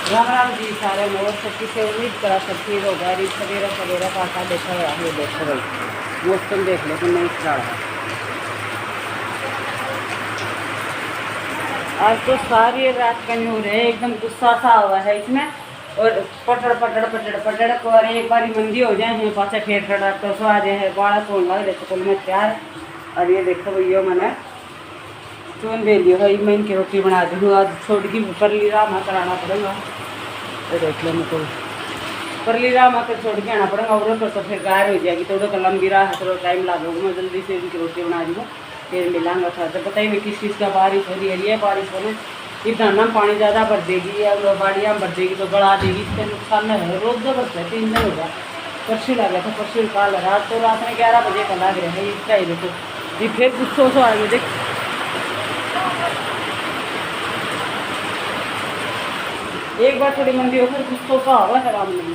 राम राम जी सारे लोग सच्ची से उम्मीद करा सब ठीक होगा। रीत सवेरा सवेरा का आटा देखा हुआ है, देखो भाई मौसम देख लो कि नहीं चल रहा। आज तो सारी रात का नहीं हो रहा है, एकदम गुस्सा सा हुआ है इसमें। और पटड़ पटड़ पटड़ पटड़ और एक बारी मंदी हो जाए हैं पाचा फेर खड़ा तो सो आ जाए बाड़ा सोन लग देखो कुल में तैयार। और ये देखो भैया मैंने चून दे लियो है, मैं इनकी रोटी बना दी हूँ। आज छोड़ की परली राम कराना पड़ेगा तो देख लो मैं तो परली राह मात्र छोड़ के आना पड़ेगा। और तो फिर गायर हो जाएगी तो लंबी राह है, थोड़ा टाइम लगेगा। मैं जल्दी से इनकी रोटी बना दूँगा फिर मिलांगा था। तो बताइए किस चीज़ का बारिश हो रही है। ये बारिश होने इतना ना पानी ज़्यादा भर देगी या बाड़ियाँ भर देगी तो गड़ा देगी, इसका नुकसान नहीं है। रोज़ जब भरता है 3 दिन हो गया, परसों लगा था परसों काल रात तो रात में 11 बजे का लग रहा है। इसका ही देखो ये फिर गुस्सों से आएंगे देख। एक बार थोड़ी मंदी हो फिर गुस्सों सा होगा आराम नहीं।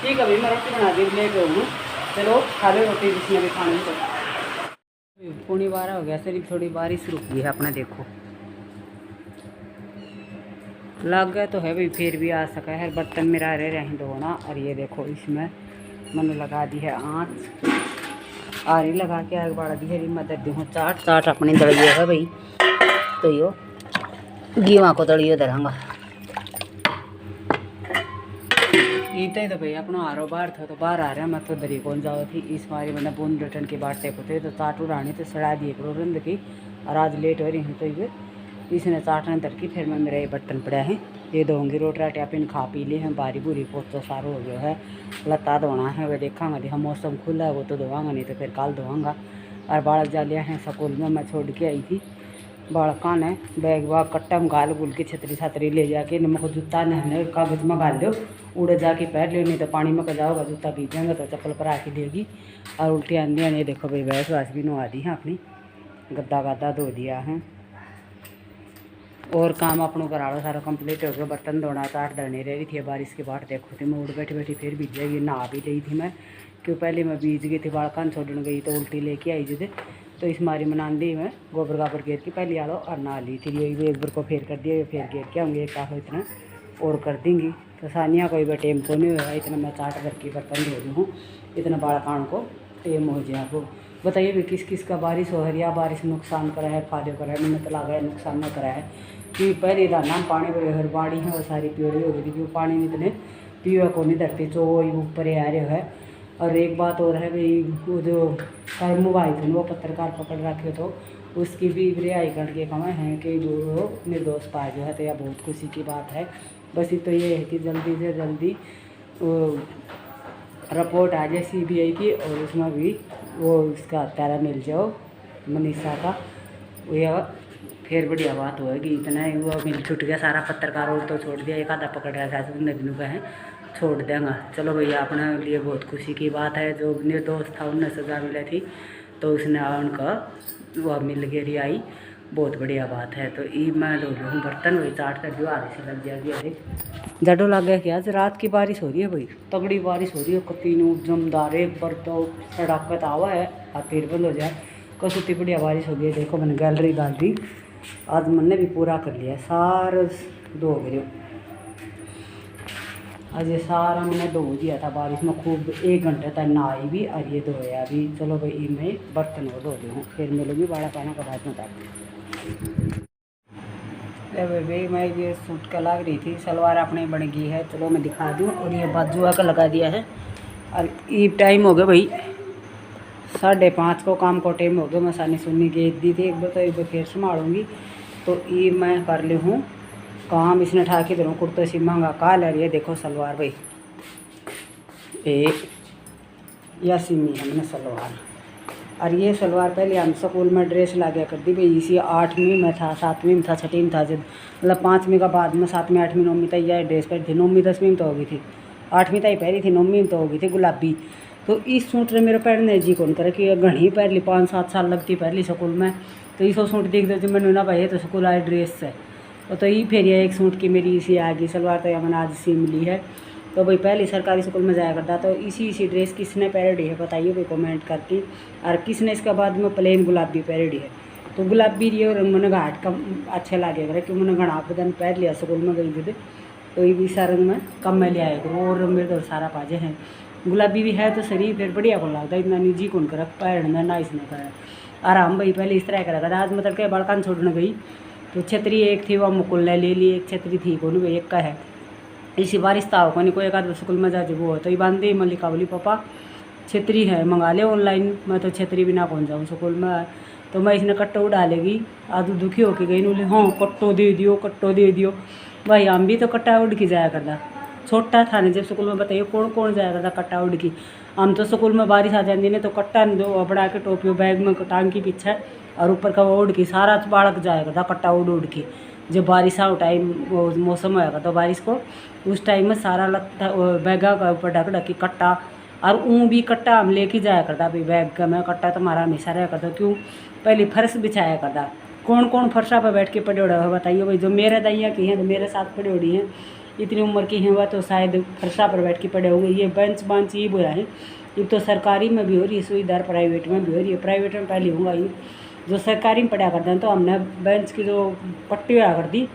ठीक है भाई मैं रोटी बना दी लेके हूँ, चलो खा लो रोटी जिसने भी खानी तो। पौनी 12 हो गया, सिर्फ थोड़ी बारिश रुकी है अपना देखो लग गया तो है भाई, फिर भी आ सका है। बर्तन मेरा रह रहे धोना। और ये देखो इसमें मैंने लगा दी है आँच आरी लगा के आग बढ़ा दी है। मदद दी हूँ चाट चाट अपनी दड़ियो है भाई तो यो गीवा को दड़ियो धरांगा इतना ही तो भाई अपना आरो बाहर था तो बाहर आ रहा है। मैं तो दरी कौन जाओ थी इस बारी मैंने बूंद रिटर्न की बात तय होते तो चाट उड़ानी तो सड़ा दिए करो रंद की। और आज लेट हो रही हूँ तो ये इसने चाटने दर की फिर मैं मेरा ये बर्तन पड़ा है ये दूँगी। रोटी राटी अपन खा पी लिए हैं, बारी बुरी पोछो सारो हो गया है। लत्ता धोना है वह देखा देखा मौसम खुला है वो तो धोवांगा नहीं तो फिर कल धोवांगा। और बालक जा लिया है स्कूल में, मैं छोड़ के आई थी बालका ने बैग वाग कट्टा में गाल गुल के छतरी छतरी ले जाके नमक जूता नहने कागज में गाल दो उड़ जाके पहन लो नहीं तो पानी में जाओगा जूता भीजेंगे तो चप्पल पर आके लेगी। और उल्टी आंधी आने देखो भाई भैंस वास भी नवा दी है अपनी, गद्दा गद्दा धो दिया है। और काम अपनों करा लो सारा कंप्लीट हो गया। बर्तन धोना चाट धरनी रह रही थी बारिश के बाद देखो थी मैं उड़ बैठी बैठी फिर भीज जाएगी। नहा भी रही थी मैं क्यों पहले मैं बीज गई थी बालका छोड़ने गई तो उल्टी लेके आई जिसे तो इस मारी मना दी मैं गोबर गाबर घेर के पहले आलो और नहा ली थी। ये एक बार को फेर कर दिया फिर घेर के आऊँगी एक हो इतना और कर देंगी तो सानिया कोई भी टेम को नहीं हुआ। इतना मैं चाट करके बर्तन धो रही हूँ इतना बालकान को टेम हो जाए। आपको बताइए भी किस किस का बारिश हो रही है, बारिश नुकसान करा है फायदे करा है। मैंने तो लगा है नुकसान न करा है कि पहले दाना पानी पर हर बाड़ी है वो सारी प्योरी हो गई थी क्योंकि पानी इतने पीवा को नहीं धरती जो ऊपर आ रहे है। और एक बात और है भाई वो जो कर्म भाई थे वो पत्रकार पकड़ रखे तो उसकी भी रिहाई करके कमाए हैं कि जो निर्दोष पाए जो है तो यह बहुत खुशी की बात है। बस तो ये है कि जल्दी से जल्दी रिपोर्ट आ जाए CBI की और उसमें भी वो उसका हत्यारा मिल जाओ मनीषा का यह फिर बढ़िया बात होगी। इतना ही वो मिल छूट गया सारा पत्रकार और तो छोड़ दिया एक आधा पकड़ रहा था उन दिनों का है छोड़ देंगे। चलो भैया अपने लिए बहुत खुशी की बात है। जो निर्दोष था उन्हें सज़ा मिली थी तो उसने उनका वह मिल गई रिहाई, बहुत बढ़िया बात है। तो ई मैं धो लूँ बर्तन वही चाट कर दियो आधे से लग जाएगी। अरे जडो लग गया कि आज रात की बारिश हो रही है भाई, तगड़ी बारिश हो रही है कतीनू जमदार एक बार तो सड़क आवा है और फिर बंद हो जाए। कसुती बढ़िया बारिश हो गई है। देखो मैंने गैलरी डाल दी आज मैंने भी पूरा कर लिया सारा धो गए। आज ये सारा मैंने धो दिया था बारिश में खूब 1 घंटे तक नहाई भी और ये धोया भी। चलो भाई मैं बर्तन को धो दूँ फिर मिलूँगी बाड़ा पाना का बाद में तक। भाई मैं ये सूट का लग रही थी सलवार अपनी बन गई है, चलो मैं दिखा दूँ। और ये बाजू का लगा दिया है और ये टाइम हो गया भाई 5:30 को काम को टाइम हो गया। मैं सानी सुननी गेट दी थी एक बार तो एक बार फिर संभालूँगी तो ये मैं कर ली हूँ काम। इसने ठा के धरूँ कुर्ता सीमांगा का ले रही है। देखो सलवार भाई एक या सीमी है मैंने सलवार। और ये सलवार पहले हम स्कूल में ड्रेस ला गया करती भाई इसी 8वीं में था 7वीं में था 6वीं में था जब मतलब 5वीं का बाद में 7वीं 8वीं 9वीं तक यह ड्रेस पहनी थी। 9वीं 10वीं में तो हो गई थी 8वीं तक पहनी थी 9वीं में तो हो गई थी गुलाबी। तो इस सूट ने मेरे पहनने जी कौन करे कि घनी पहन ली 5-7 साल लगती पहन ली स्कूल में। तो इस सूट देख दो जो मैंने ना भाई तो स्कूल आए ड्रेस से तो ये फिर यह एक सूट की मेरी इसी आ गई सलवार तो यह मैंने आज सी मिली है। तो भाई पहले सरकारी स्कूल में जाया करता तो इसी ड्रेस किसने पहनी है बताइए भाई कमेंट करके। और किसने इसका बाद में प्लेन गुलाबी पहनी है तो गुलाबी रही और मैंने घाट का अच्छे लगे क्योंकि मैंने घना दिन पहन लिया स्कूल में गई थी तो ये भी इस रंग में कम में ले आए करो। और मेरे तो सारा पाजे हैं, गुलाबी भी है तो सही फिर बढ़िया कौन लगता इतना निजी कौन कर पैरना ना इसने कर आराम भाई। पहले इस तरह करा था आज मतलब क्या बालकान छोड़ने गई तो छतरी एक थी वह मुकुल ने ले ली, एक छतरी थी कौन भाई एक का है। इसी बारिश था को नहीं कोई एक आध स्कूल में जा जब वो तो ये बांधे मल्लिका बोली पापा छतरी है मंगा ले ऑनलाइन, मैं तो छतरी बिना कौन जाऊँ स्कूल में। तो मैं इसने कट्टो डालेगी आदू दुखी होके गई बोले हाँ कट्टो दे दियो कट्टो दे दियो। भाई हम भी तो कट्टा उड़ के जाया करता, छोटा था ना जब स्कूल में बताइए कौन कौन जाया करता कट्टा उड़ की। हम तो स्कूल में बारिश आ जाती है तो कट्टा दो बड़ा के टोपियो बैग में टांग के पीछे और ऊपर का वो उड़ के सारा बालक जाया करता कट्टा उड़ उड़ के। जब बारिश आओ टाइम मौसम होएगा तो बारिश को उस टाइम में सारा लगता बैगा का ऊपर ढक ढक के कट्टा और ऊँ भी कट्टा हम लेके जाया करता भाई बैग का मैं कट्टा तुम्हारा हमेशा रहा करता। क्यों पहले फर्श बिछाया करता, कौन कौन फर्शा पर बैठ के पड़े उड़ा है बताइए भाई। जो मेरे दैया की हैं तो मेरे साथ पड़े उड़ी हैं इतनी उम्र की हैं वह तो शायद फर्शा पर बैठ के पड़े हो गए। ये बेंच बांच ये बोया है ये तो सरकारी में भी हो रही है सुविधा, प्राइवेट में भी हो रही है। प्राइवेट में पहले होगा ये जो सरकारी में पढ़ा करते हैं तो हमने बेंच की जो पट्टी हुआ कर दी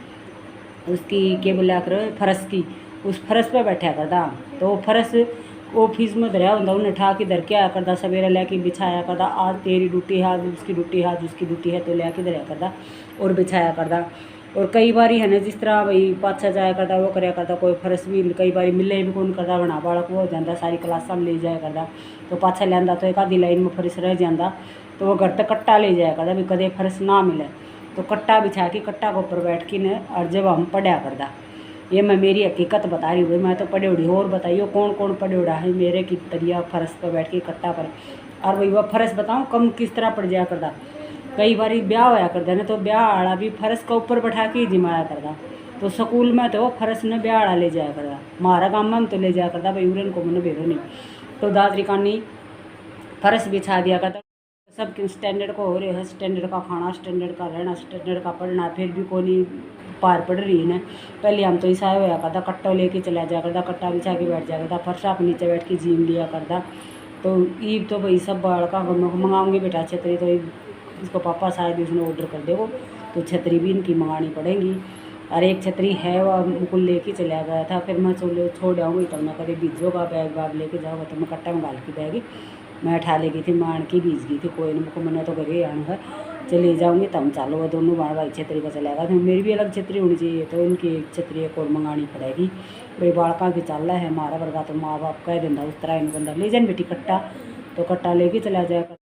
उसकी के बोला कर फर्श की उस फर्श पर बैठा करता। तो फर्श ऑफिस में धरिया होता उन्हें ठा के धर के आया करता सवेरे लेके बिछाया करता। आज तेरी ड्यूटी है आज उसकी ड्यूटी है आज उसकी ड्यूटी है तो लेके धरिया करता और बिछाया करता। और कई बार है ना जिस तरह भाई पाछा जाया करता वो कराया करता कोई फर्श भी कई बार मिले भी कौन करता बना बालक वो हो जाता सारी क्लासा में ले जाया करता तो पाछा लिया तो एक आधी लाइन में फर्श रह जाता तो वो घर तक कट्टा ले जाया करता भी कदे फर्श ना मिले तो कट्टा बिछा के कट्टा के ऊपर बैठ के न और जब हम पढ़ा करता। ये मैं मेरी हकीकत बता रही हूँ मैं तो पढ़े उड़ी और बताइए कौन कौन पढ़े उड़ा है मेरे की तरिया फर्श पर बैठ के कट्टा पर। और वही वह फर्श बताऊँ कम किस तरह पड़ जाया करता। कई बार ब्याह होया करता ना तो ब्याह आड़ा भी फर्श का ऊपर बैठा के ही जिमाया करता। तो स्कूल में तो फर्श ने ब्याह आड़ा ले जाया करता, हमारा गाँव में तो ले जाया करता भाई उरन को मन भेदो नहीं। तो दादरी कानी फर्श बिछा दिया करता। सब स्टैंडर्ड को हो रहे है, स्टैंडर्ड का खाना स्टैंडर्ड का रहना स्टैंडर्ड का पढ़ना फिर भी कोई पार पड़ रही है ना। पहले हम तो ऐसा होया करता कट्टा लेके चला जाया करता कट्टा बिछा के बैठ जाया करता फर्शा पर नीचे बैठ के जीम लिया करता। तो ईब तो भाई सब बड़का मंगाऊंगी बेटा छतरी तो इसको पापा शायद उसने ऑर्डर कर दे वो तो छतरी भी इनकी मंगानी पड़ेगी। और एक छतरी है वह मुकुल लेके चला गया था फिर मैं छोड़ आऊँगी तब मैं कभी बीजोगा बैग वाग लेके जाऊँगा तो मैं कट्टा में डाल के बैग मैं उठा ले गई थी मान की बीज गई थी कोई नहीं मैंने तो घर ही आना है चले जाऊँगी तब चालो वो दोनों बार भाई छतरी का चलेगा तो मेरी भी अलग छतरी होनी चाहिए तो इनकी एक छतरी एक और मंगानी पड़ेगी भाई। बालका की चल रहा है हमारा वर्गा तो माँ बाप कह देंगे उस तरह इन बंदा ले जाए बेटी कट्टा तो कट्टा लेके चला जाएगा।